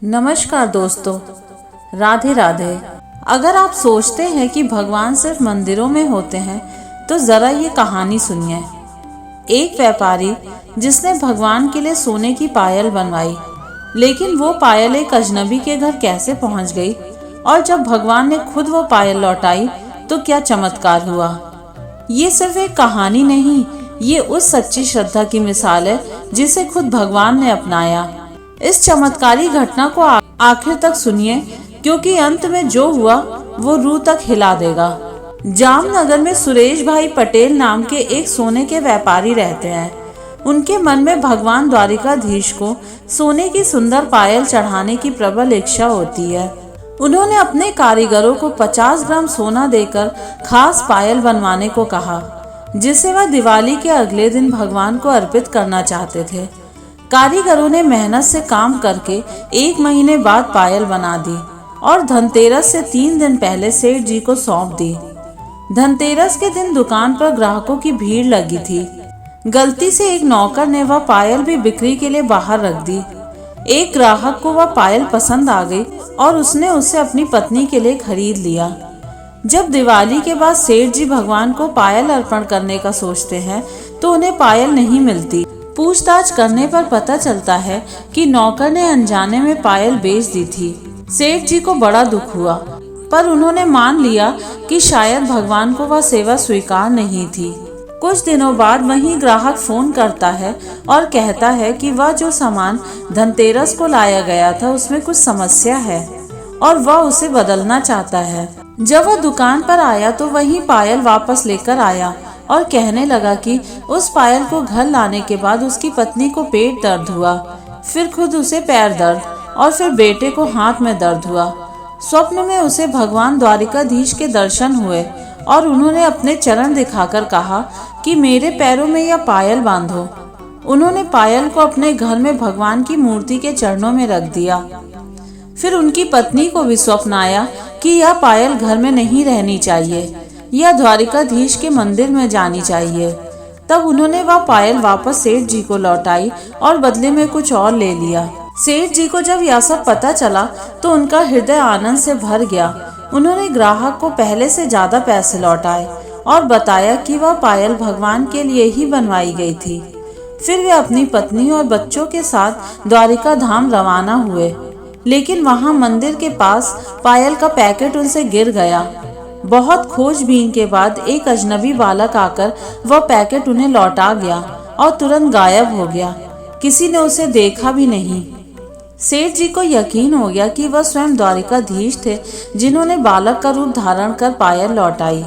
नमस्कार दोस्तों, राधे राधे। अगर आप सोचते हैं कि भगवान सिर्फ मंदिरों में होते हैं तो जरा ये कहानी सुनिए। एक व्यापारी जिसने भगवान के लिए सोने की पायल बनवाई, लेकिन वो पायल एक अजनबी के घर कैसे पहुंच गई और जब भगवान ने खुद वो पायल लौटाई तो क्या चमत्कार हुआ। ये सिर्फ एक कहानी नहीं, ये उस सच्ची श्रद्धा की मिसाल है जिसे खुद भगवान ने अपनाया। इस चमत्कारी घटना को आखिर तक सुनिए, क्योंकि अंत में जो हुआ वो रूह तक हिला देगा। जामनगर में सुरेश भाई पटेल नाम के एक सोने के व्यापारी रहते हैं। उनके मन में भगवान द्वारिकाधीश को सोने की सुंदर पायल चढ़ाने की प्रबल इच्छा होती है। उन्होंने अपने कारीगरों को 50 ग्राम सोना देकर खास पायल बनवाने को कहा, जिसे वह दिवाली के अगले दिन भगवान को अर्पित करना चाहते थे। कारीगरों ने मेहनत से काम करके 1 महीने बाद पायल बना दी और धनतेरस से 3 दिन पहले सेठ जी को सौंप दी। धनतेरस के दिन दुकान पर ग्राहकों की भीड़ लगी थी। गलती से एक नौकर ने वह पायल भी बिक्री के लिए बाहर रख दी। एक ग्राहक को वह पायल पसंद आ गई और उसने उसे अपनी पत्नी के लिए खरीद लिया। जब दिवाली के बाद सेठ जी भगवान को पायल अर्पण करने का सोचते हैं तो उन्हें पायल नहीं मिलती। पूछताछ करने पर पता चलता है कि नौकर ने अनजाने में पायल बेच दी थी। सेठ जी को बड़ा दुख हुआ, पर उन्होंने मान लिया कि शायद भगवान को वह सेवा स्वीकार नहीं थी। कुछ दिनों बाद वही ग्राहक फोन करता है और कहता है कि वह जो सामान धनतेरस को लाया गया था उसमें कुछ समस्या है और वह उसे बदलना चाहता है। जब वह दुकान पर आया तो वही पायल वापस लेकर आया और कहने लगा कि उस पायल को घर लाने के बाद उसकी पत्नी को पेट दर्द हुआ, फिर खुद उसे पैर दर्द और फिर बेटे को हाथ में दर्द हुआ। स्वप्न में उसे भगवान द्वारिकाधीश के दर्शन हुए और उन्होंने अपने चरण दिखाकर कहा कि मेरे पैरों में यह पायल बांधो। उन्होंने पायल को अपने घर में भगवान की मूर्ति के चरणों में रख दिया। फिर उनकी पत्नी को भी स्वप्न आया कि यह पायल घर में नहीं रहनी चाहिए, यह द्वारिकाधीश के मंदिर में जानी चाहिए। तब उन्होंने वह पायल वापस सेठ जी को लौटाई और बदले में कुछ और ले लिया। सेठ जी को जब यह सब पता चला तो उनका हृदय आनंद से भर गया। उन्होंने ग्राहक को पहले से ज्यादा पैसे लौटाए और बताया कि वह पायल भगवान के लिए ही बनवाई गई थी। फिर वे अपनी पत्नी और बच्चों के साथ द्वारिका धाम रवाना हुए, लेकिन वहां मंदिर के पास पायल का पैकेट उनसे गिर गया। बहुत खोजबीन के बाद एक अजनबी बालक आकर वह पैकेट उन्हें लौटा गया और तुरंत गायब हो गया। किसी ने उसे देखा भी नहीं। सेठ जी को यकीन हो गया कि वह स्वयं द्वारिकाधीश थे, जिन्होंने बालक का रूप धारण कर पायल लौटाई।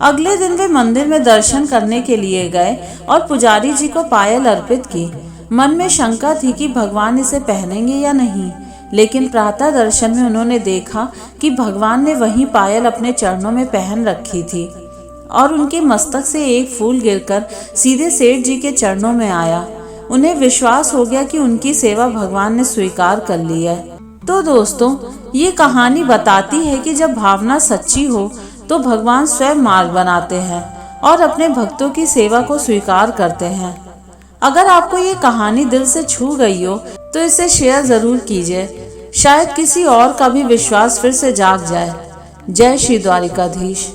अगले दिन वे मंदिर में दर्शन करने के लिए गए और पुजारी जी को पायल अर्पित की। मन में शंका थी कि भगवान इसे पहनेंगे या नहीं, लेकिन प्रातः दर्शन में उन्होंने देखा कि भगवान ने वही पायल अपने चरणों में पहन रखी थी और उनके मस्तक से एक फूल गिरकर सीधे सेठ जी के चरणों में आया। उन्हें विश्वास हो गया कि उनकी सेवा भगवान ने स्वीकार कर ली है। तो दोस्तों, ये कहानी बताती है कि जब भावना सच्ची हो तो भगवान स्वयं मार्ग बनाते हैं और अपने भक्तों की सेवा को स्वीकार करते हैं। अगर आपको ये कहानी दिल से छू गई हो तो इसे शेयर जरूर कीजिए, शायद किसी और का भी विश्वास फिर से जाग जाए। जय श्री द्वारिकाधीश।